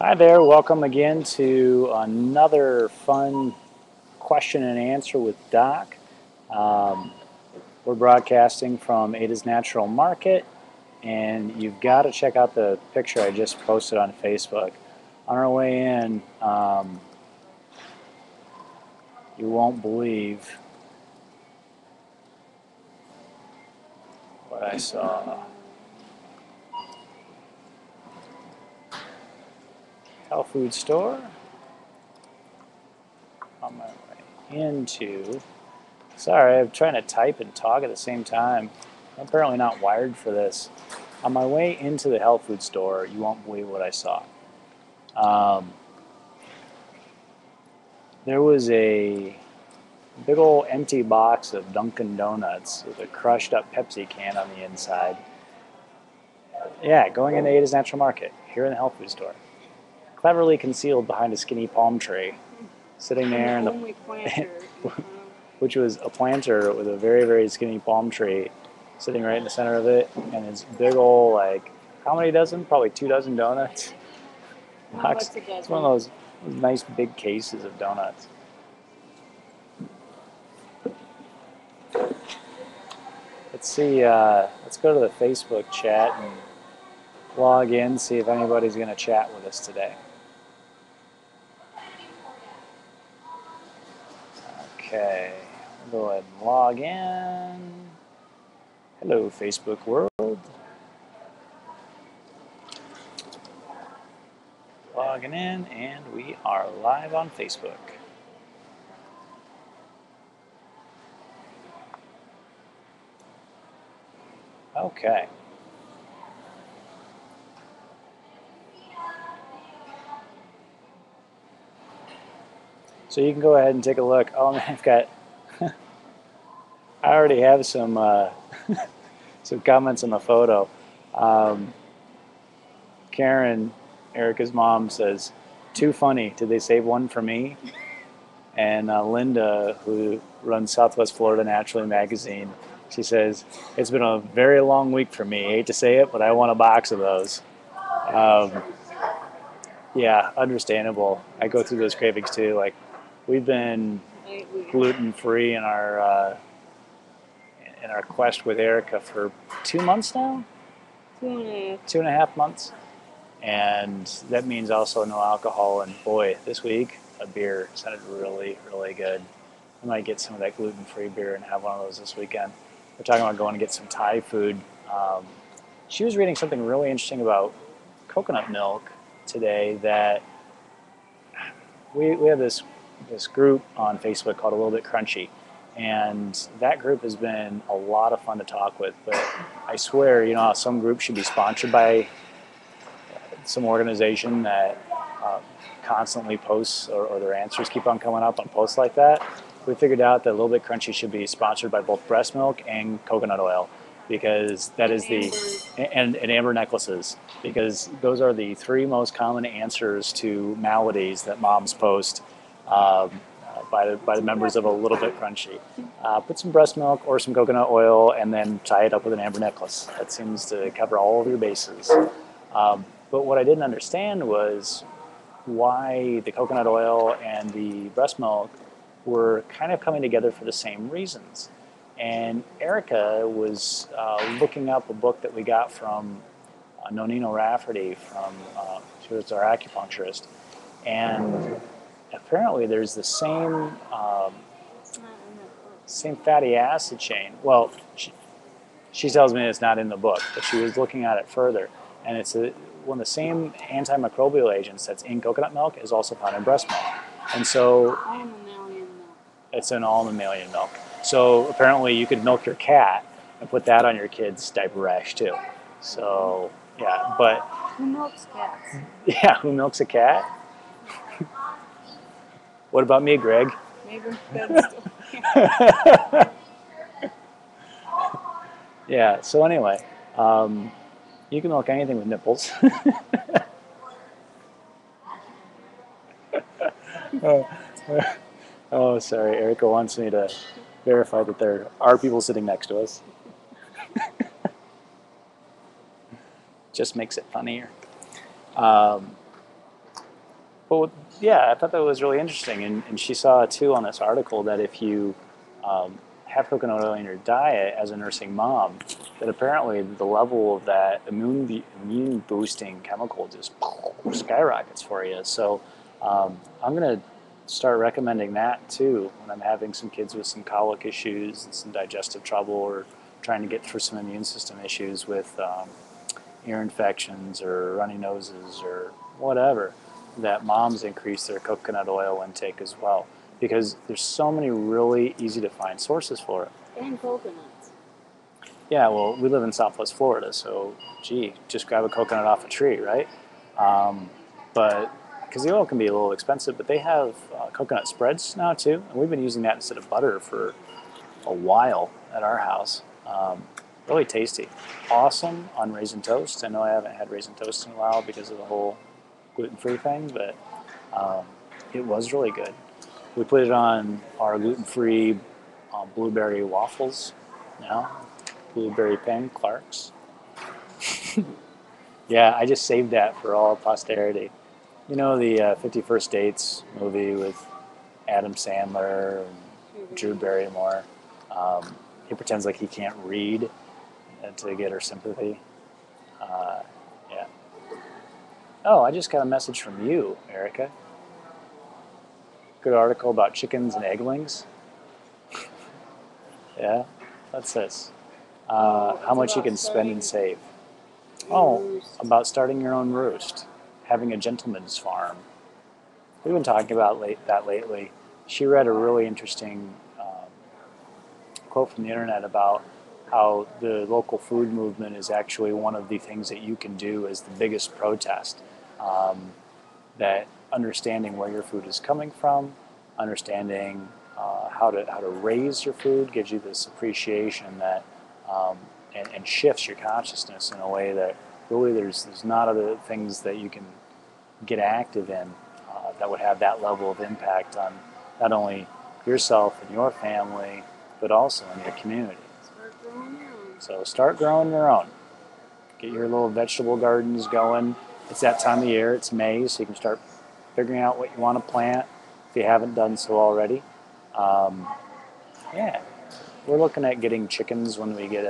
Hi there, welcome again to another fun question and answer with Doc. Um, we're broadcasting from Ada's Natural Market, and you've got to check out the picture I just posted on Facebook. On our way in, you won't believe what I saw. Health food store. On my way into. Sorry, I'm trying to type and talk at the same time. I'm apparently not wired for this. On my way into the health food store, you won't believe what I saw. Um, there was a big old empty box of Dunkin Donuts with a crushed up Pepsi can on the inside. Yeah, going into Ada's Natural Market, here in the health food store. Cleverly concealed behind a skinny palm tree, sitting there in only planter. which was a planter with a very, very skinny palm tree sitting right in the center of it, and it's big old, like, how many dozen? Probably 2 dozen donuts. What's a It's one of those nice big cases of donuts. Let's see, let's go to the Facebook chat and log in, see if anybody's going to chat with us today. Okay, we'll go ahead and log in. Hello, Facebook world. Logging in, and we are live on Facebook. Okay. So you can go ahead and take a look. Oh man, I've got. I already have some some comments on the photo. Um, Karen, Erica's mom, says, "Too funny. Did they save one for me?" And Linda, who runs Southwest Florida Naturally magazine, she says, "It's been a very long week for me. I hate to say it, but I want a box of those." Um, yeah, understandable. I go through those cravings too. Like, we've been gluten free in our quest with Erica for 2 months now. 2.5. 2.5 months. And that means also no alcohol. And boy, this week a beer sounded really, really good. I might get some of that gluten-free beer and have one of those this weekend. We're talking about going to get some Thai food. She was reading something really interesting about coconut milk today. That we have this group on Facebook called A Little Bit Crunchy, and that group has been a lot of fun to talk with. But I swear, you know how some groups should be sponsored by some organization that constantly posts, or their answers keep on coming up on posts like that. We figured out that A Little Bit Crunchy should be sponsored by both breast milk and coconut oil, because that is and amber necklaces, because those are the 3 most common answers to maladies that moms post by the members of A Little Bit Crunchy. Put some breast milk or some coconut oil and then tie it up with an amber necklace. That seems to cover all of your bases. But what I didn't understand was why the coconut oil and the breast milk were kind of coming together for the same reasons. And Erica was looking up a book that we got from Nonino Rafferty, she was our acupuncturist, and apparently there's the same fatty acid chain. Well, she tells me it's not in the book, but she was looking at it further, and it's one of the same antimicrobial agents that's in coconut milk is also found in breast milk. And so it's in all mammalian milk. So apparently you could milk your cat and put that on your kid's diaper rash too. So yeah, but Who milks cats? yeah, who milks a cat? What about me, Greg? Maybe that's Yeah, so anyway, you can milk anything with nipples. Oh, sorry, Erica wants me to verify that there are people sitting next to us. Just makes it funnier. Well, yeah, I thought that was really interesting, and she saw too on this article that if you have coconut oil in your diet as a nursing mom, that apparently the level of that immune boosting chemical just skyrockets for you. So I'm gonna start recommending that too when I'm having some kids with some colic issues and some digestive trouble, or trying to get through some immune system issues with ear infections or runny noses or whatever, that moms increase their coconut oil intake as well, because there's so many really easy to find sources for it. And coconuts. Yeah, well, we live in Southwest Florida, so gee, just grab a coconut off a tree, right? But because the oil can be a little expensive, but they have coconut spreads now too, and we've been using that instead of butter for a while at our house. Really tasty. Awesome on raisin toast. I know I haven't had raisin toast in a while because of the whole gluten-free thing, but um, it was really good. We put it on our gluten-free blueberry waffles now, blueberry pan Clarks. Yeah, I just saved that for all posterity. You know the 51st Dates movie with Adam Sandler and Drew Barrymore? He pretends like he can't read to get her sympathy. Uh, yeah. Oh, I just got a message from you, Erica. Good article about chickens and egglings. Yeah, what's this? How It's much you about can spend and starting save. your Oh, roost. about starting your own roost, having a gentleman's farm. We've been talking about that lately. She read a really interesting quote from the internet about how the local food movement is actually one of the things that you can do as the biggest protest. Um, that understanding where your food is coming from, understanding how to raise your food gives you this appreciation that um, and shifts your consciousness in a way that really there's not other things that you can get active in that would have that level of impact on not only yourself and your family, but also in your community. Start growing your own. So start growing your own. Get your little vegetable gardens going. It's that time of year. It's May, so you can start figuring out what you want to plant if you haven't done so already. Um, yeah, we're looking at getting chickens when we get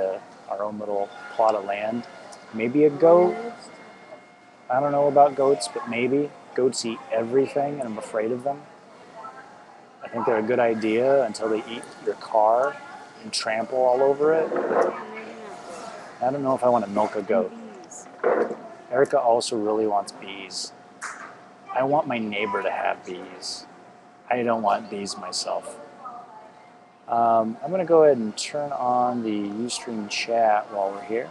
our own little plot of land. Maybe a goat. Roost. I don't know about goats, but maybe. Goats eat everything, and I'm afraid of them. I think they're a good idea until they eat your car and trample all over it. And maybe not good. I don't know if I want to milk a And goat. bees. Erica also really wants bees. I want my neighbor to have bees. I don't want bees myself. I'm going to go ahead and turn on the Ustream chat while we're here.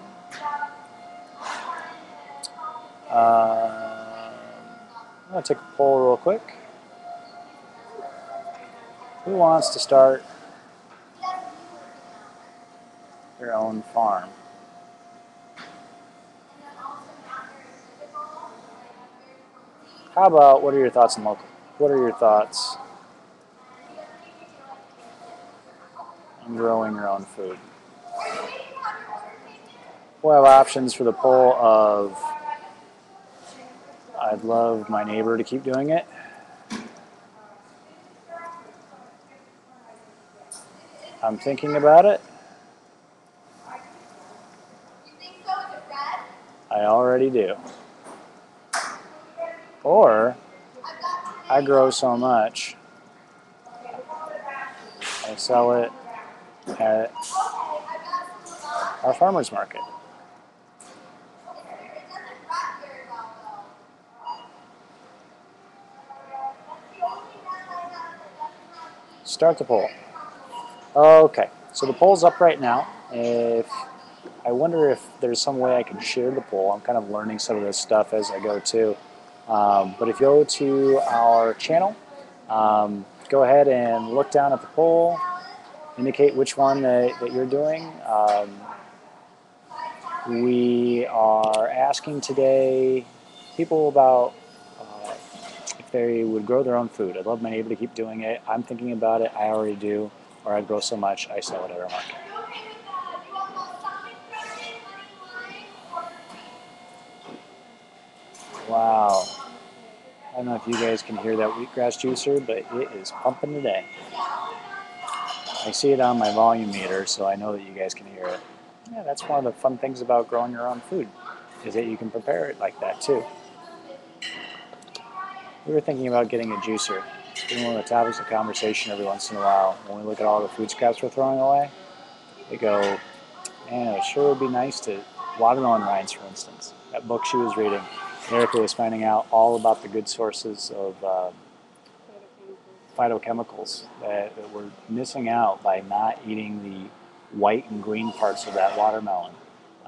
I'm going to take a poll real quick. Who wants to start their own farm? How about what are your thoughts on local? What are your thoughts on growing your own food? We'll have options for the poll of I'd love my neighbor to keep doing it. I'm thinking about it. I already do. Or I grow so much, I sell it at our farmer's market. Start the poll. Okay, so the poll's up right now. I wonder if there's some way I can share the poll. I'm kind of learning some of this stuff as I go too. But if you go to our channel, go ahead and look down at the poll, indicate which one that you're doing. We are asking today people about if they would grow their own food. I'd love my neighbor to keep doing it. I'm thinking about it. I already do. Or I grow so much, I sell it at our market. Wow. I don't know if you guys can hear that wheatgrass juicer, but it is pumping today. I see it on my volume meter, so I know that you guys can hear it. Yeah, that's one of the fun things about growing your own food, is that you can prepare it like that too. We were thinking about getting a juicer. It's been one of the topics of conversation every once in a while. When we look at all the food scraps we're throwing away, we go, man, it sure would be nice to, watermelon rinds, for instance. That book she was reading, Erica was finding out all about the good sources of phytochemicals that we're missing out by not eating the white and green parts of that watermelon.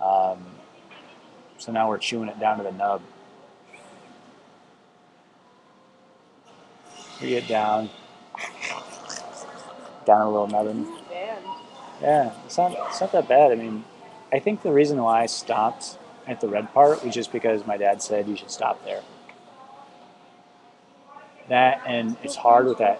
Um, so now we're chewing it down to the nub. We get down a little nubbin. Not bad. Yeah, it's not that bad. I mean, I think the reason why I stopped at the red part was just because my dad said you should stop there. That, and it's hard with the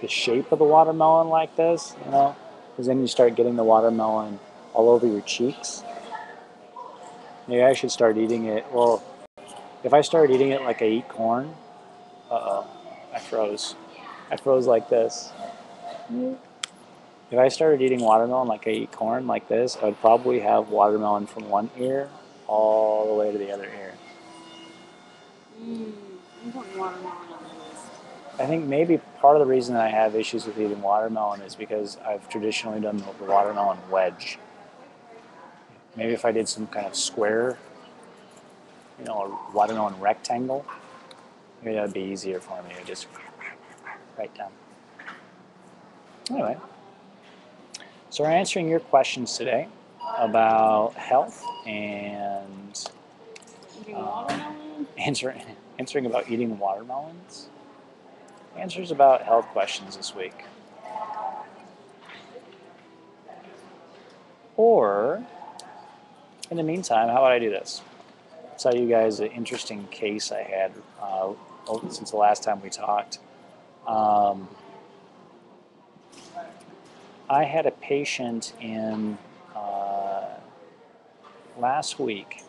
shape of the watermelon like this, you know, because then you start getting the watermelon all over your cheeks. Maybe I should start eating it. Well, if I start eating it like I eat corn, uh-oh, I froze. I froze like this. If I started eating watermelon like I eat corn like this, I would probably have watermelon from one ear all the way to the other ear. I'm putting watermelon on the list. I think maybe part of the reason I have issues with eating watermelon is because I've traditionally done the watermelon wedge. Maybe if I did some kind of square, you know, a watermelon rectangle, maybe that would be easier for me to just right down. Anyway, so we're answering your questions today about health and Eating watermelon? answering about eating watermelons. Answers about health questions this week. Or, in the meantime, how about I do this? I'll tell you guys an interesting case I had since the last time we talked. I had a patient in last week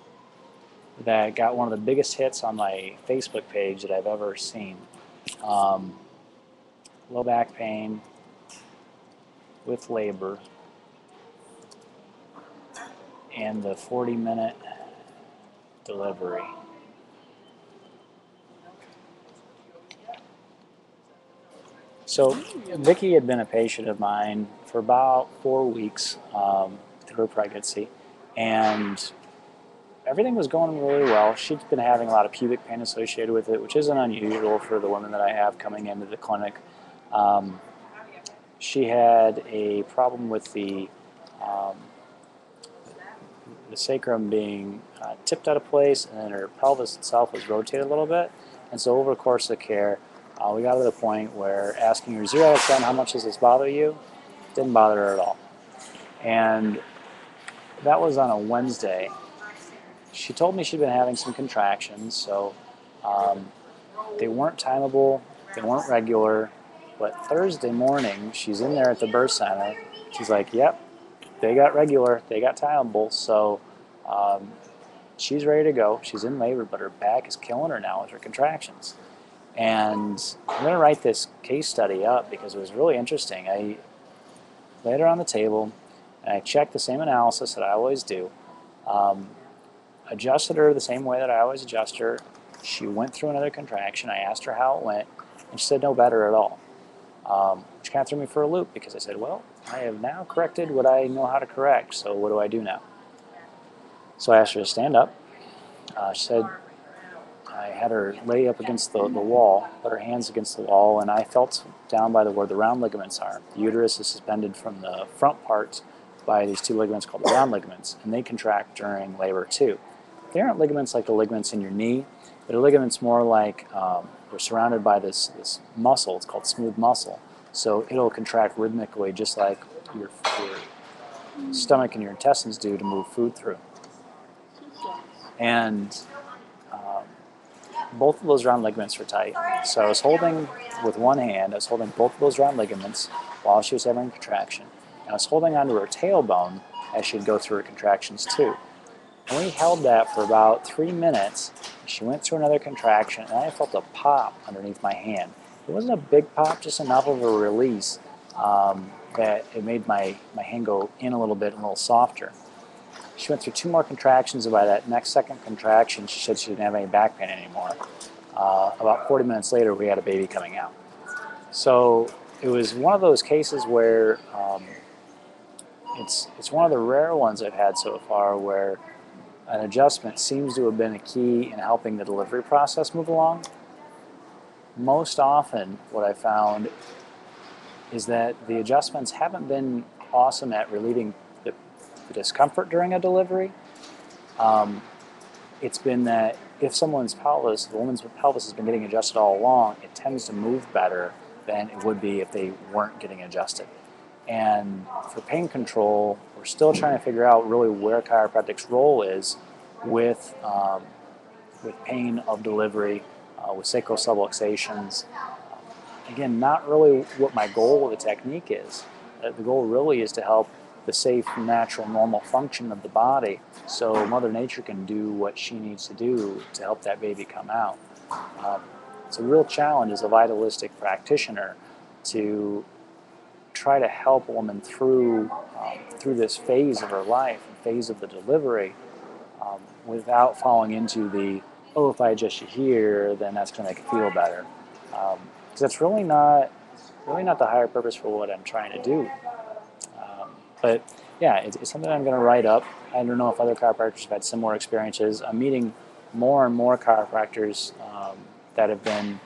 that got one of the biggest hits on my Facebook page that I've ever seen. Low back pain with labor and the 40-minute delivery. So Vicki had been a patient of mine for about 4 weeks through her pregnancy, and everything was going really well. She'd been having a lot of pubic pain associated with it, which isn't unusual for the women that I have coming into the clinic. She had a problem with the sacrum being tipped out of place, and then her pelvis itself was rotated a little bit. And so over the course of care, we got to the point where asking her 0 out of 10, how much does this bother you? Didn't bother her at all. And that was on a Wednesday. She told me she'd been having some contractions, so they weren't timeable, they weren't regular, but Thursday morning, she's in there at the birth center. She's like, yep, they got regular, they got timeable, so she's ready to go. She's in labor, but her back is killing her now with her contractions. And I'm going to write this case study up because it was really interesting. I laid her on the table, and I checked the same analysis that I always do. Adjusted her the same way that I always adjust her. She went through another contraction. I asked her how it went, and she said no better at all. Which kind of threw me for a loop because I said, well, I have now corrected what I know how to correct, so what do I do now? So I asked her to stand up. She said, I had her lay up against the wall, put her hands against the wall, and I felt down by where the round ligaments are. The uterus is suspended from the front part by these two ligaments called the round ligaments, and they contract during labor too. They aren't ligaments like the ligaments in your knee, but a ligament's more like we're surrounded by this muscle. It's called smooth muscle. So it'll contract rhythmically just like your stomach and your intestines do to move food through. And both of those round ligaments were tight. So I was holding with one hand, I was holding both of those round ligaments while she was having a contraction. And I was holding onto her tailbone as she'd go through her contractions too. And we held that for about 3 minutes. She went through another contraction, and I felt a pop underneath my hand. It wasn't a big pop, just enough of a release that it made my hand go in a little bit and a little softer. She went through 2 more contractions, and by that next second contraction, she said she didn't have any back pain anymore. About 40 minutes later, we had a baby coming out. So it was one of those cases where it's one of the rare ones I've had so far where an adjustment seems to have been a key in helping the delivery process move along. Most often, what I found is that the adjustments haven't been awesome at relieving the discomfort during a delivery. It's been that if someone's pelvis, the woman's pelvis has been getting adjusted all along, it tends to move better than it would be if they weren't getting adjusted. And for pain control, we're still trying to figure out really where chiropractic's role is with pain of delivery, with sacral subluxations. Again, not really what my goal of the technique is. The goal really is to help the safe, natural, normal function of the body so Mother Nature can do what she needs to do to help that baby come out. It's a real challenge as a vitalistic practitioner to try to help a woman through this phase of her life, phase of the delivery, without falling into the, oh, if I adjust you here, then that's going to make it feel better. Because that's really not the higher purpose for what I'm trying to do. But yeah, it's something I'm going to write up. I don't know if other chiropractors have had similar experiences. I'm meeting more and more chiropractors that have been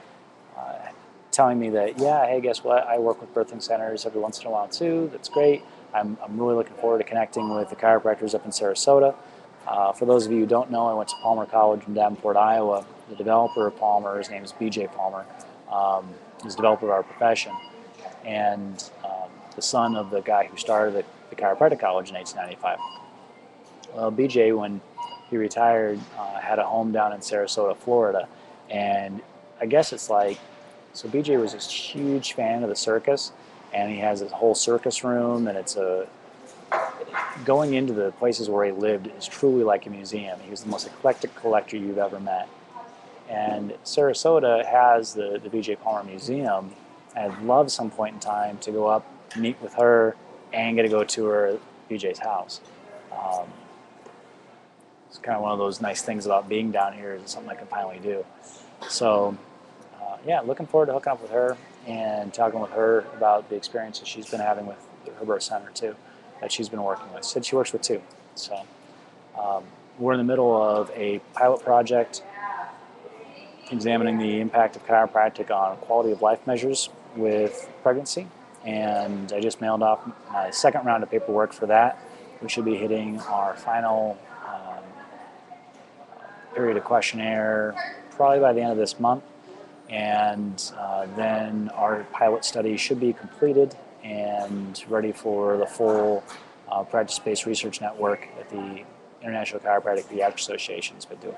telling me that, yeah, hey, guess what? I work with birthing centers every once in a while too. That's great. I'm really looking forward to connecting with the chiropractors up in Sarasota. For those of you who don't know, I went to Palmer College in Davenport, Iowa. The developer of Palmer, his name is BJ Palmer. He's the developer of our profession. And the son of the guy who started the chiropractic college in 1895. Well, BJ, when he retired, had a home down in Sarasota, Florida. And I guess it's like, so BJ was this huge fan of the circus, and he has this whole circus room, and it's going into the places where he lived is truly like a museum. He was the most eclectic collector you've ever met. And Sarasota has the BJ Palmer Museum, and I'd love some point in time to go up, meet with her, and get to go tour BJ's house. It's kind of one of those nice things about being down here is something I can finally do. So yeah, looking forward to hooking up with her and talking with her about the experiences she's been having with her birth center too, that she's been working with. She said she works with two. So we're in the middle of a pilot project examining the impact of chiropractic on quality of life measures with pregnancy. And I just mailed off my second round of paperwork for that. We should be hitting our final period of questionnaire probably by the end of this month. And then our pilot study should be completed and ready for the full practice-based research network that the International Chiropractic Pediatric Association has been doing.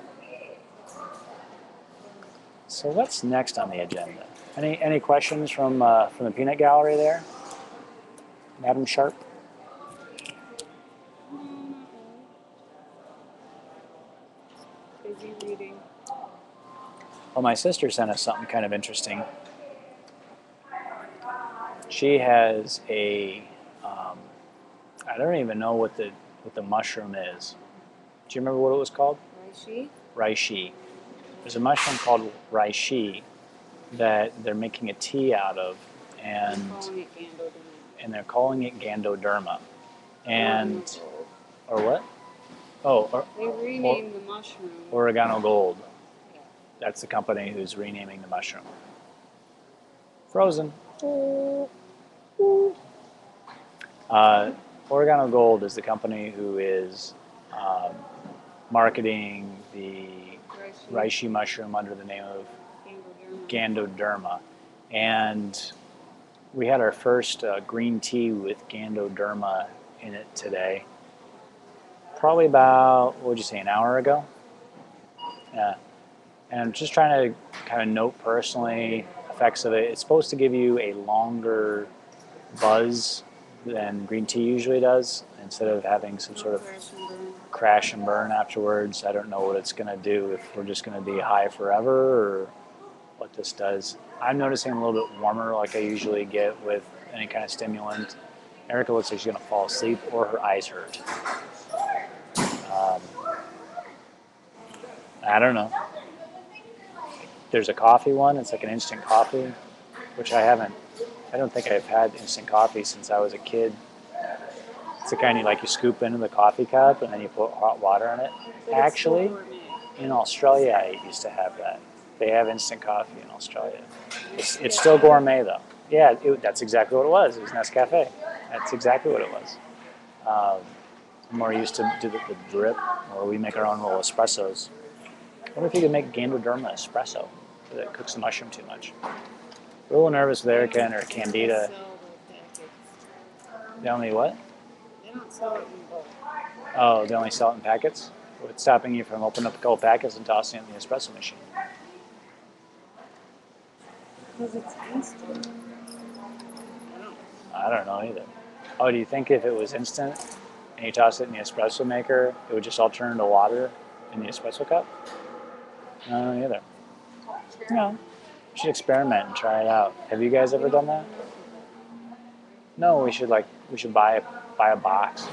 So what's next on the agenda? Any questions from the peanut gallery there? Madam Sharp? Busy reading. Well, my sister sent us something kind of interesting. She has I don't even know what the mushroom is. Do you remember what it was called? Reishi? Reishi. There's a mushroom called reishi that they're making a tea out of, and they're calling it Gandoderma. And or what? Oh, they renamed the mushroom. Oregano Gold. That's the company who's renaming the mushroom. Frozen. Oregano Gold is the company who is marketing the reishi mushroom under the name of Gandoderma. And we had our first green tea with Gandoderma in it today. Probably about, what would you say, an hour ago? Yeah. And I'm just trying to kind of note personally effects of it. It's supposed to give you a longer buzz than green tea usually does, instead of having some sort of crash and burn afterwards. I don't know what it's going to do, if we're just going to be high forever or what this does. I'm noticing a little bit warmer like I usually get with any kind of stimulant. Erica looks like she's going to fall asleep or her eyes hurt. I don't know. There's a coffee one. It's like an instant coffee, which I don't think I've had instant coffee since I was a kid. It's the kind you scoop into the coffee cup and then you put hot water in it. Actually, in Australia, I used to have that. They have instant coffee in Australia. It's still gourmet though. Yeah, that's exactly what it was. It was Nescafe. That's exactly what it was. I'm more used to do the drip, or we make our own little espressos. I wonder if you could make Gandoderma espresso that cooks the mushroom too much. A little nervous with Erica and her Candida. They only what? They don't sell it in bulk. Oh, they only sell it in packets? What's stopping you from opening up a couple packets and tossing it in the espresso machine? Because it's instant. I don't know either. Oh, do you think if it was instant and you toss it in the espresso maker, it would just all turn into water in the espresso cup? I don't know either. No. We should experiment and try it out. Have you guys ever done that? No, we should buy a box.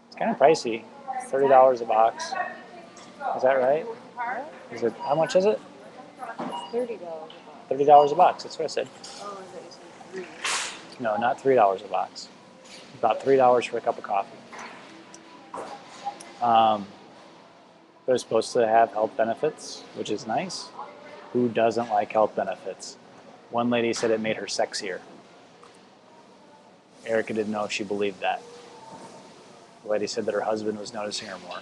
It's kind of pricey. $30 a box. Is that right? Is it? How much is it? $30 a box. $30 a box. That's what I said. Oh, I thought you said $3. No, not $3 a box. About $3 for a cup of coffee. They're supposed to have health benefits, which is nice. Who doesn't like health benefits? One lady said it made her sexier. Erica didn't know if she believed that. The lady said that her husband was noticing her more.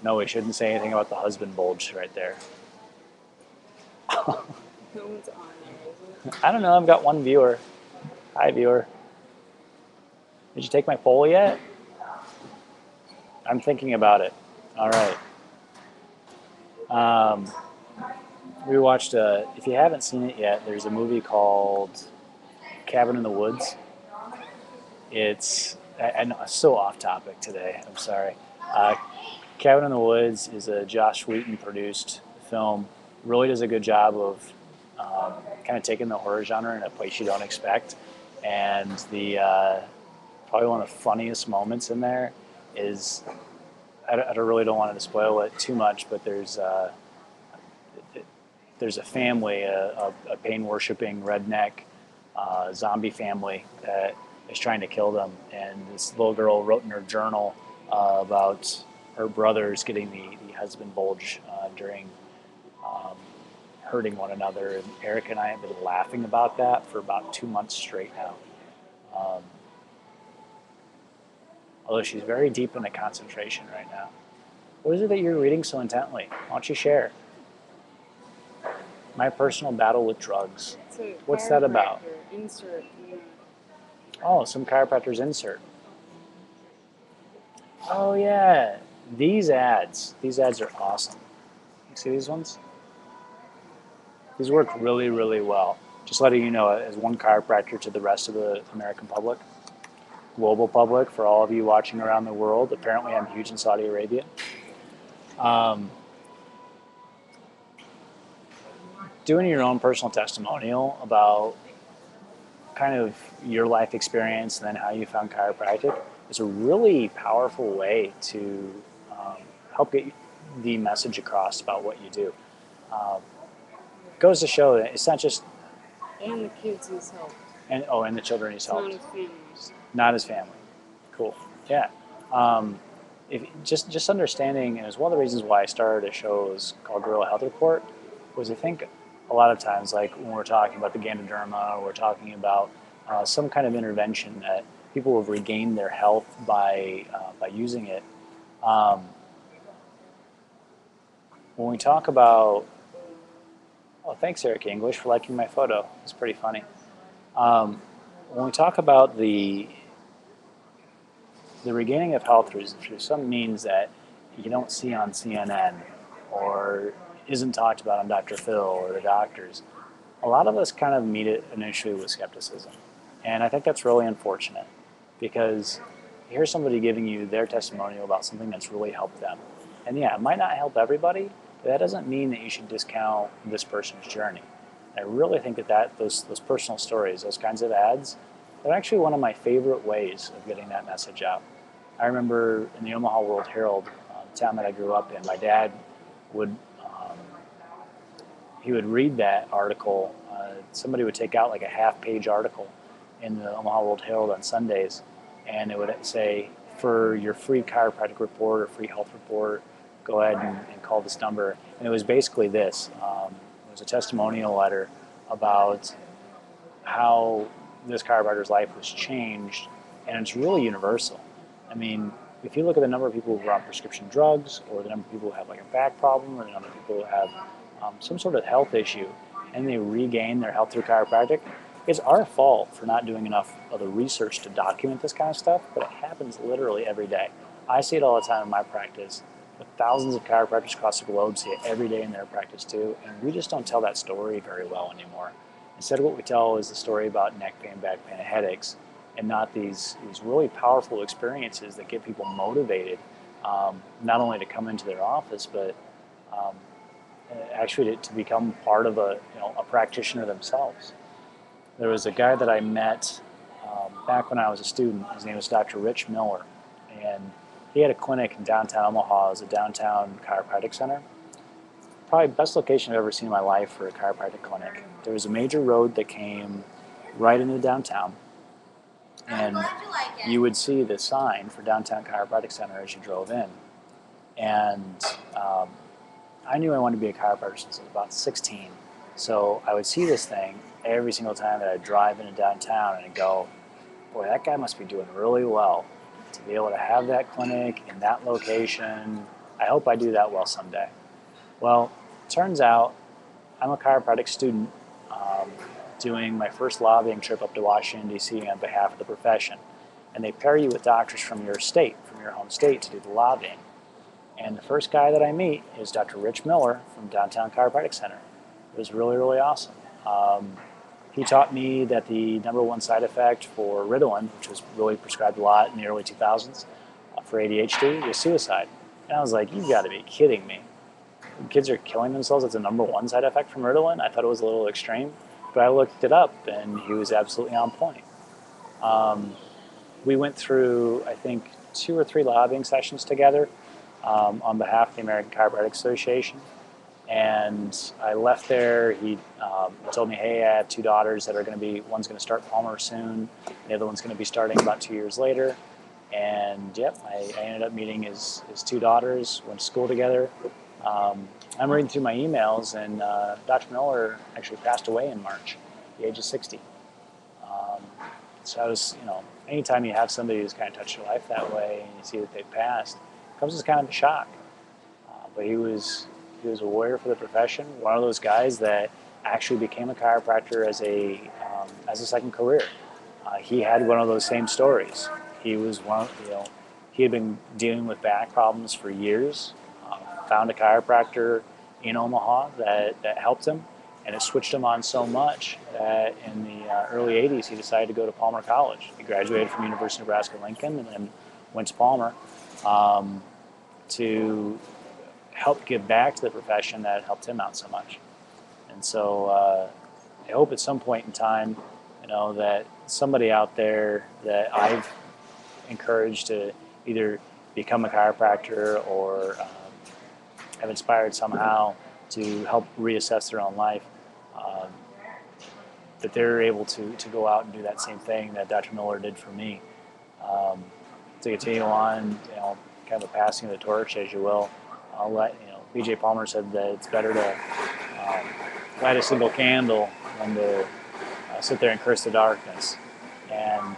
No, we shouldn't say anything about the husband bulge right there. No one's on there, is it? I don't know. I've got one viewer. Hi, viewer. Did you take my poll yet? I'm thinking about it. All right. We watched, if you haven't seen it yet, there's a movie called Cabin in the Woods. I know, it's so off topic today. I'm sorry. Cabin in the Woods is a Joss Whedon produced film. Really does a good job of kind of taking the horror genre in a place you don't expect. And probably one of the funniest moments in there is, I really don't want to spoil it too much, but there's a family, a pain-worshipping redneck zombie family that is trying to kill them. And this little girl wrote in her journal about her brothers getting the husband bulge during hurting one another. And Eric and I have been laughing about that for about 2 months straight now. Although she's very deep into concentration right now. What is it that you're reading so intently? Why don't you share? My personal battle with drugs. What's that about? Insert. Oh, some chiropractor's insert. Oh yeah, these ads are awesome. You see these ones? These work really, really well. Just letting you know, as one chiropractor to the rest of the American public, global public, for all of you watching around the world. Apparently I'm huge in Saudi Arabia. Doing your own personal testimonial about kind of your life experience and then how you found chiropractic is a really powerful way to help get the message across about what you do. Goes to show that it's not just... And the kids he's helped. And the children he's helped. Not his family. Not his family. Cool. Yeah. If just understanding, and it's one of the reasons why I started a show called Gorilla Health Report, was I think a lot of times, like when we're talking about the Gandoderma, or we're talking about some kind of intervention that people have regained their health by using it. When we talk about... Oh, thanks, Eric English, for liking my photo. It's pretty funny. When we talk about the regaining of health through some means that you don't see on CNN or isn't talked about on Dr. Phil or the doctors, a lot of us kind of meet it initially with skepticism. And I think that's really unfortunate. because here's somebody giving you their testimonial about something that's really helped them. And yeah, it might not help everybody, but that doesn't mean that you should discount this person's journey. I really think that those personal stories, those kinds of ads, they're actually one of my favorite ways of getting that message out. I remember in the Omaha World Herald, the town that I grew up in, my dad would he would read that article. Somebody would take out like a half-page article in the Omaha World Herald on Sundays, and it would say, for your free chiropractic report or free health report, go ahead and call this number. And it was basically this. It was a testimonial letter about how this chiropractor's life was changed, and it's really universal. I mean, if you look at the number of people who are on prescription drugs, or the number of people who have like a back problem, or the number of people who have some sort of health issue, and they regain their health through chiropractic, it's our fault for not doing enough of the research to document this kind of stuff, but it happens literally every day. I see it all the time in my practice, but thousands of chiropractors across the globe see it every day in their practice too, and we just don't tell that story very well anymore. Instead, what we tell is the story about neck pain, back pain, and headaches, and not these really powerful experiences that get people motivated, not only to come into their office, but actually to become part of a practitioner themselves. There was a guy that I met back when I was a student. His name was Dr. Rich Miller, and he had a clinic in downtown Omaha. It was a downtown chiropractic center. Probably the best location I've ever seen in my life for a chiropractic clinic. There was a major road that came right into downtown, and you would see the sign for Downtown Chiropractic Center as you drove in. And I knew I wanted to be a chiropractor since I was about 16. So I would see this thing every single time that I'd drive into downtown, and I'd go, boy, that guy must be doing really well to be able to have that clinic in that location. I hope I do that well someday. Well, turns out I'm a chiropractic student doing my first lobbying trip up to Washington, D.C. on behalf of the profession. And they pair you with doctors from your state, from your home state, to do the lobbying. And the first guy that I meet is Dr. Rich Miller from Downtown Chiropractic Center. It was really, really awesome. He taught me that the number one side effect for Ritalin, which was really prescribed a lot in the early 2000s for ADHD, was suicide. And I was like, you've got to be kidding me. Kids are killing themselves. That's the number one side effect from Ritalin. I thought it was a little extreme, but I looked it up, and he was absolutely on point. We went through, I think, 2 or 3 lobbying sessions together on behalf of the American Chiropractic Association. And I left there. He told me, hey, I have 2 daughters that are going to be, one's going to start Palmer soon, the other one's going to be starting about 2 years later. And yep, I ended up meeting his 2 daughters, went to school together. I'm reading through my emails, and Dr. Miller actually passed away in March, at the age of 60. So I was, anytime you have somebody who's kind of touched your life that way, and you see that they've passed, it comes as kind of a shock. But he was a warrior for the profession, one of those guys that actually became a chiropractor as a second career. He had one of those same stories. He was he had been dealing with back problems for years, found a chiropractor in Omaha that helped him, and it switched him on so much that in the early 80s he decided to go to Palmer College. He graduated from University of Nebraska-Lincoln and then went to Palmer to help give back to the profession that helped him out so much. And so I hope at some point in time, that somebody out there that I've encouraged to either become a chiropractor or have inspired somehow to help reassess their own life, that they're able to go out and do that same thing that Dr. Miller did for me. To continue on, kind of a passing of the torch, as you will. I'll let, B.J. Palmer said that it's better to light a single candle than to sit there and curse the darkness. And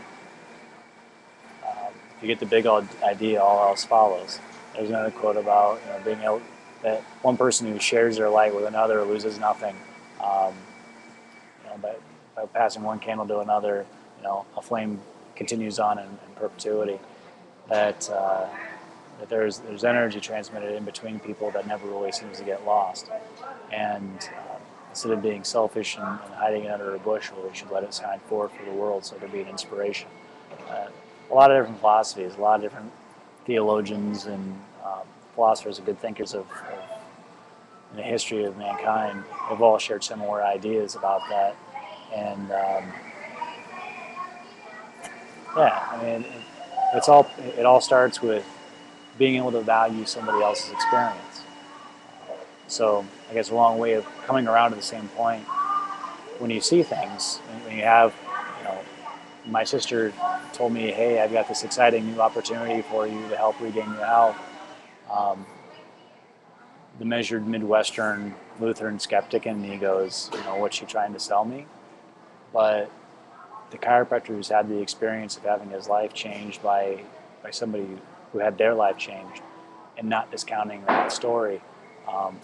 if you get the big old idea, all else follows. There's another quote about being able that one person who shares their light with another loses nothing. By passing one candle to another, a flame continues on in perpetuity. That there's energy transmitted in between people that never really seems to get lost. And instead of being selfish and hiding it under a bushel, we should let it shine forth for the world so it can be an inspiration. a lot of different philosophies, a lot of different theologians and philosophers and good thinkers in the history of mankind have all shared similar ideas about that. And yeah, I mean, it all starts with being able to value somebody else's experience. So I guess a long way of coming around to the same point when you see things, when you have, you know, my sister told me, hey, I've got this exciting new opportunity for you to help regain your health. Um, the measured Midwestern Lutheran skeptic in me goes, you know, what's she trying to sell me? But the chiropractor who's had the experience of having his life changed by somebody who had their life changed and not discounting that story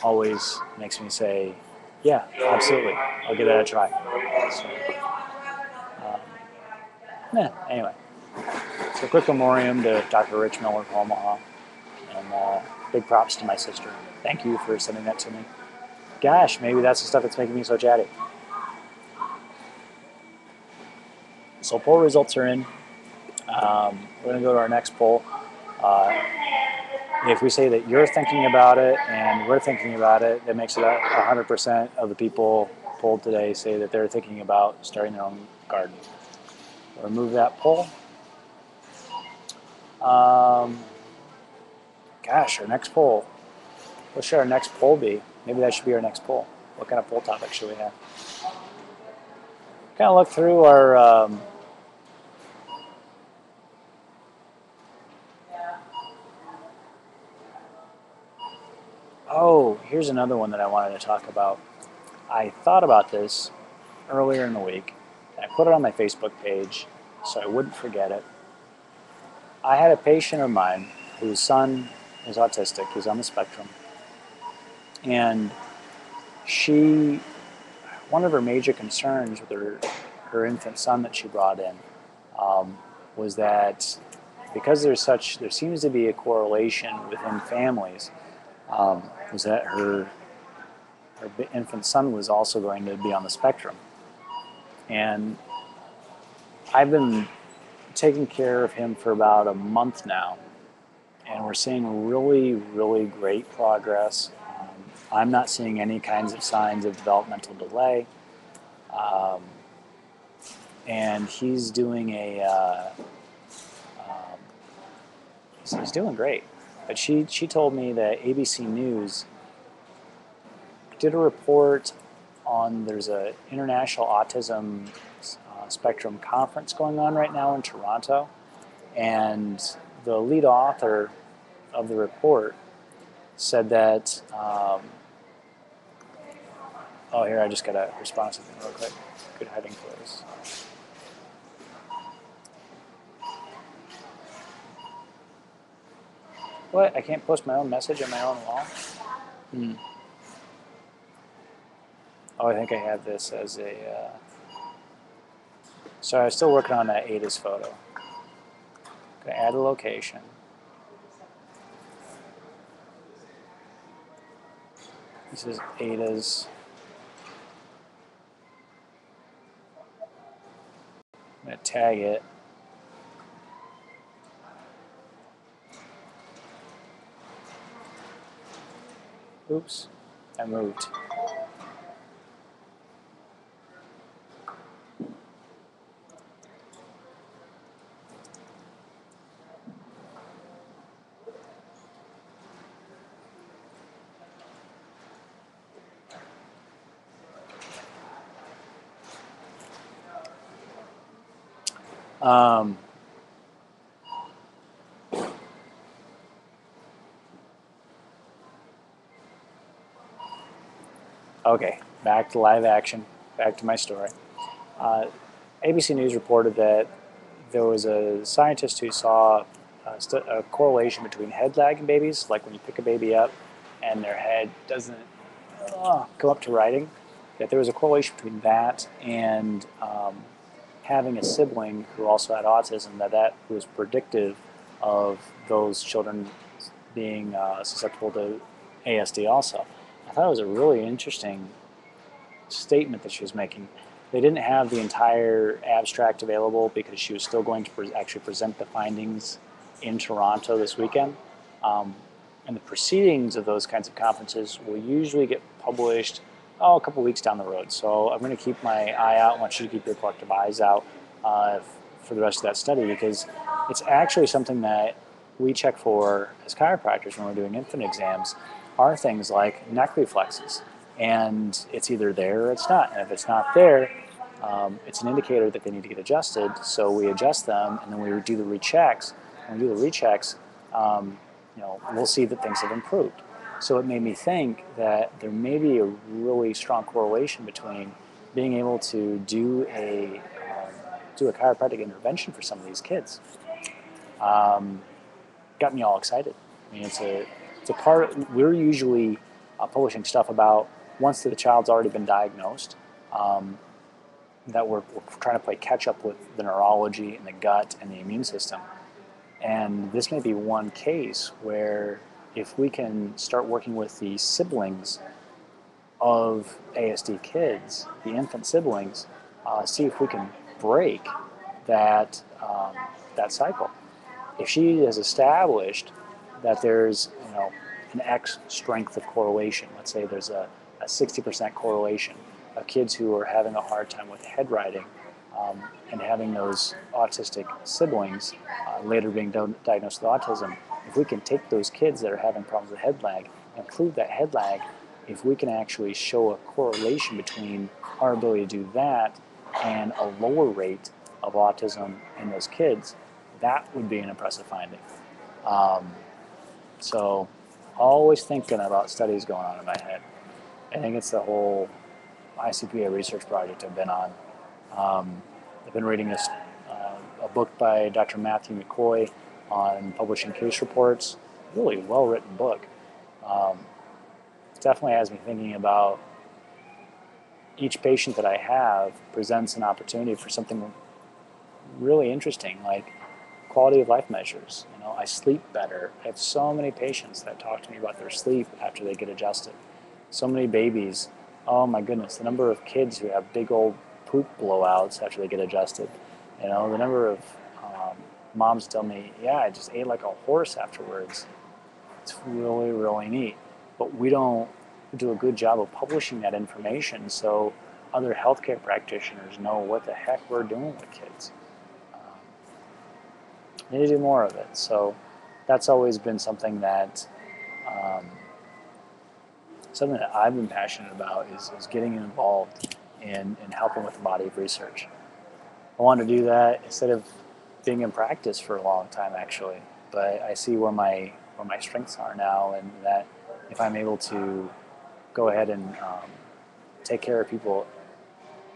always makes me say, yeah, absolutely, I'll give that a try. So, yeah, anyway, so quick memoriam to Dr. Rich Miller of Omaha, and big props to my sister. Thank you for sending that to me. Gosh, maybe that's the stuff that's making me so chatty. So poll results are in. We're going to go to our next poll. If we say that you're thinking about it and we're thinking about it, that makes it 100% of the people polled today say that they're thinking about starting their own garden. We'll remove that poll. Gosh, our next poll. What should our next poll be? Maybe that should be our next poll. What kind of poll topic should we have? Kind of look through our oh, here's another one that I wanted to talk about. I thought about this earlier in the week, and I put it on my Facebook page so I wouldn't forget it. I had a patient of mine whose son is autistic. He's on the spectrum. And one of her major concerns with her infant son that she brought in was that because there seems to be a correlation within families, was that her infant son was also going to be on the spectrum. And I've been taking care of him for about a month now, and we're seeing really, really great progress. I'm not seeing any kinds of signs of developmental delay, and he's doing he's doing great. But she told me that ABC News did a report on there's a international autism spectrum conference going on right now in Toronto, and the lead author of the report said that oh, here, I just got a response to something real quick. Good hiding place. What? I can't post my own message on my own wall? Oh, I think I have this as a... Sorry, I'm still working on that Ada's photo. Gonna add a location. This is Ada's. I'm gonna tag it. Oops, I moved. Okay, back to live action, back to my story. ABC News reported that there was a scientist who saw a correlation between head lag in babies, like when you pick a baby up and their head doesn't come up to writing, that there was a correlation between that and having a sibling who also had autism, that was predictive of those children being susceptible to ASD also. I thought it was a really interesting statement that she was making. They didn't have the entire abstract available because she was still going to actually present the findings in Toronto this weekend. Um, and the proceedings of those kinds of conferences will usually get published a couple weeks down the road. So I'm going to keep my eye out. I want you to keep your collective eyes out for the rest of that study, because it's actually something that we check for as chiropractors when we're doing infant exams, are things like neck reflexes. And it's either there or it's not. And if it's not there, it's an indicator that they need to get adjusted. So we adjust them, and then we do the rechecks. When we do the rechecks, we'll see that things have improved. So it made me think that there may be a really strong correlation between being able to do a chiropractic intervention for some of these kids. Got me all excited. I mean, it's a part. We're usually publishing stuff about once the child's already been diagnosed. That we're trying to play catch up with the neurology and the gut and the immune system. And this may be one case where if we can start working with the siblings of ASD kids, the infant siblings, see if we can break that that cycle. If she has established that there's an X strength of correlation, let's say there's a 60% correlation of kids who are having a hard time with head riding and having those autistic siblings later being diagnosed with autism, if we can take those kids that are having problems with head lag and improve that head lag, if we can actually show a correlation between our ability to do that and a lower rate of autism in those kids, that would be an impressive finding. So always thinking about studies going on in my head. I think it's the whole ICPA research project I've been on. I've been reading a book by Dr. Matthew McCoy on publishing case reports. Really well-written book. Definitely has me thinking about each patient that I have presents an opportunity for something really interesting, like quality of life measures. I sleep better. I have so many patients that talk to me about their sleep after they get adjusted. So many babies. Oh my goodness, the number of kids who have big old poop blowouts after they get adjusted. The number of moms tell me, yeah, I just ate like a horse afterwards. It's really, really neat. But we don't do a good job of publishing that information so other healthcare practitioners know what the heck we're doing with kids. Need to do more of it. So that's always been something that I've been passionate about is getting involved in helping with the body of research. I want to do that instead of being in practice for a long time, actually. But I see where my strengths are now, and that if I'm able to go ahead and take care of people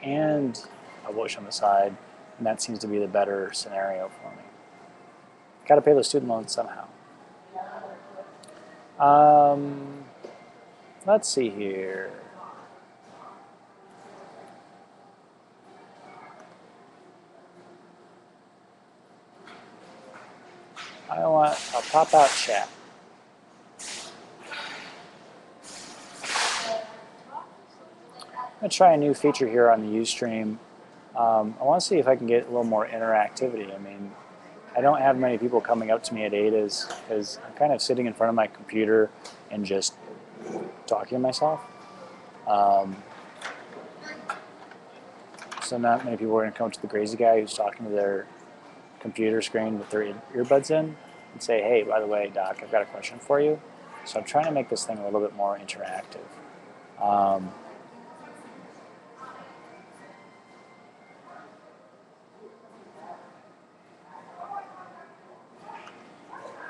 and publish on the side, and that seems to be the better scenario for me. Got to pay those student loans somehow. Let's see here. I'll pop out chat. I'm going to try a new feature here on the Ustream. I want to see if I can get a little more interactivity. I mean, I don't have many people coming up to me at ADAs because I'm kind of sitting in front of my computer and just talking to myself. So not many people are going to come to the crazy guy who's talking to their computer screen with their earbuds in and say, hey, by the way, Doc, I've got a question for you. So I'm trying to make this thing a little bit more interactive.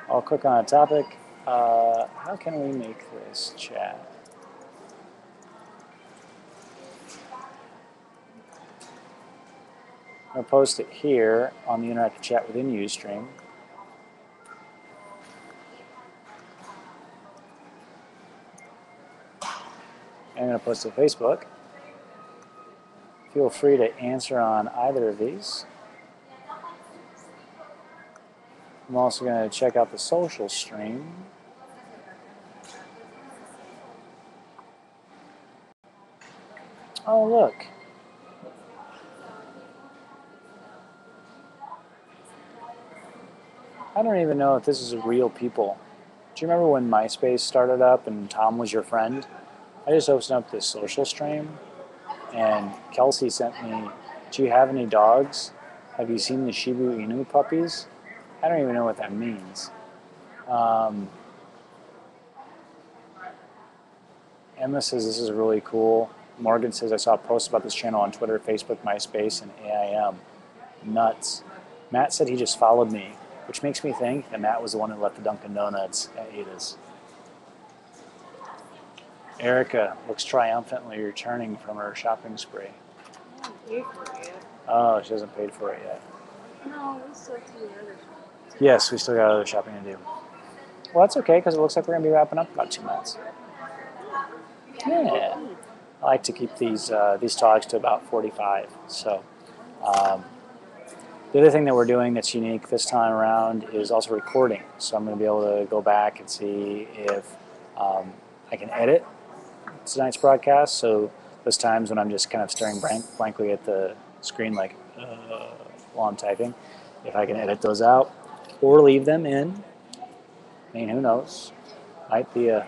I'll click on a topic. How can we make this chat? I'm going to post it here on the interactive chat within Ustream. I'm going to post it to Facebook. Feel free to answer on either of these. I'm also going to check out the social stream. Oh, look. I don't even know if this is real people. Do you remember when MySpace started up and Tom was your friend? I just opened up this social stream and Kelsey sent me, do you have any dogs? Have you seen the Shiba Inu puppies? I don't even know what that means. Um, Emma says this is really cool. Morgan says I saw a post about this channel on Twitter, Facebook, MySpace, and AIM. Nuts. Matt said he just followed me, which makes me think that Matt was the one who left the Dunkin Donuts at Ada's. Erica looks triumphantly returning from her shopping spree. I haven't paid for it yet. Oh, she hasn't paid for it yet. No, we still have to do the other shopping. Yes, we still got other shopping to do. Well, that's okay because it looks like we're going to be wrapping up in about 2 minutes. Yeah. I like to keep these talks to about 45. So the other thing that we're doing that's unique this time around is also recording. So I'm going to be able to go back and see if I can edit tonight's broadcast. So those times when I'm just kind of staring blankly at the screen like while I'm typing, if I can edit those out or leave them in. I mean, who knows? Might be a...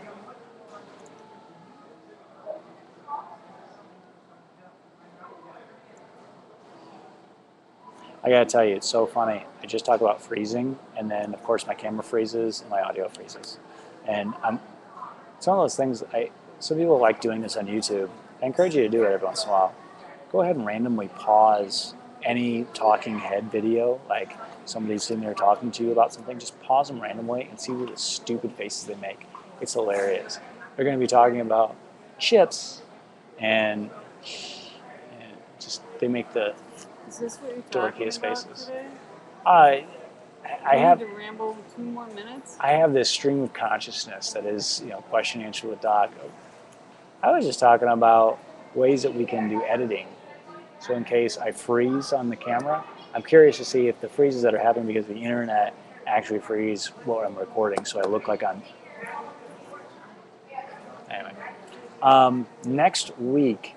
I gotta tell you, it's so funny. I just talk about freezing, and then of course my camera freezes and my audio freezes. And it's one of those things, some people like doing this on YouTube. I encourage you to do it every once in a while. Go ahead and randomly pause any talking head video, like somebody's sitting there talking to you about something, just pause them randomly and see what the stupid faces they make. It's hilarious. They're going to be talking about chips, and just they make the Is this what you're talking dorkiest about faces. today? I You have need to ramble 2 more minutes? I have this stream of consciousness that is, question and answer with Doc. I was just talking about ways that we can do editing. So in case I freeze on the camera, I'm curious to see if the freezes that are happening because of the internet actually freeze what I'm recording, so I look like I'm... Anyway. Next week,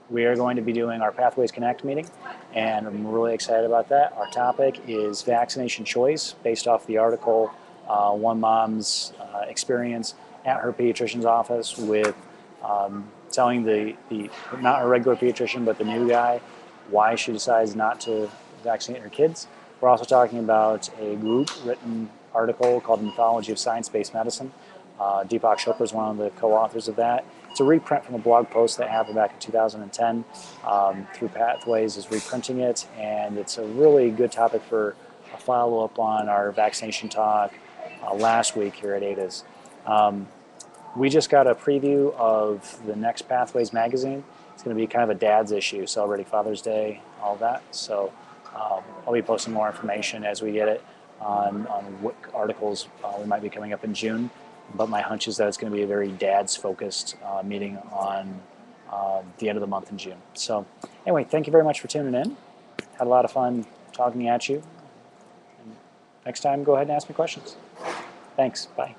we are going to be doing our Pathways Connect meeting, and I'm really excited about that. Our topic is vaccination choice, based off the article, one mom's experience at her pediatrician's office with telling the not her regular pediatrician, but the new guy, why she decides not to vaccinate her kids. We're also talking about a group-written article called Mythology of Science-Based Medicine. Deepak Chopra is one of the co-authors of that. It's a reprint from a blog post that happened back in 2010. Through Pathways is reprinting it, and it's a really good topic for a follow-up on our vaccination talk last week here at ADA's. We just got a preview of the next Pathways magazine. It's going to be kind of a dad's issue, celebrating Father's Day, all that. So I'll be posting more information as we get it on what articles we might be coming up in June. But my hunch is that it's going to be a very dads-focused meeting on the end of the month in June. So anyway, thank you very much for tuning in. Had a lot of fun talking at you. And next time, go ahead and ask me questions. Thanks. Bye.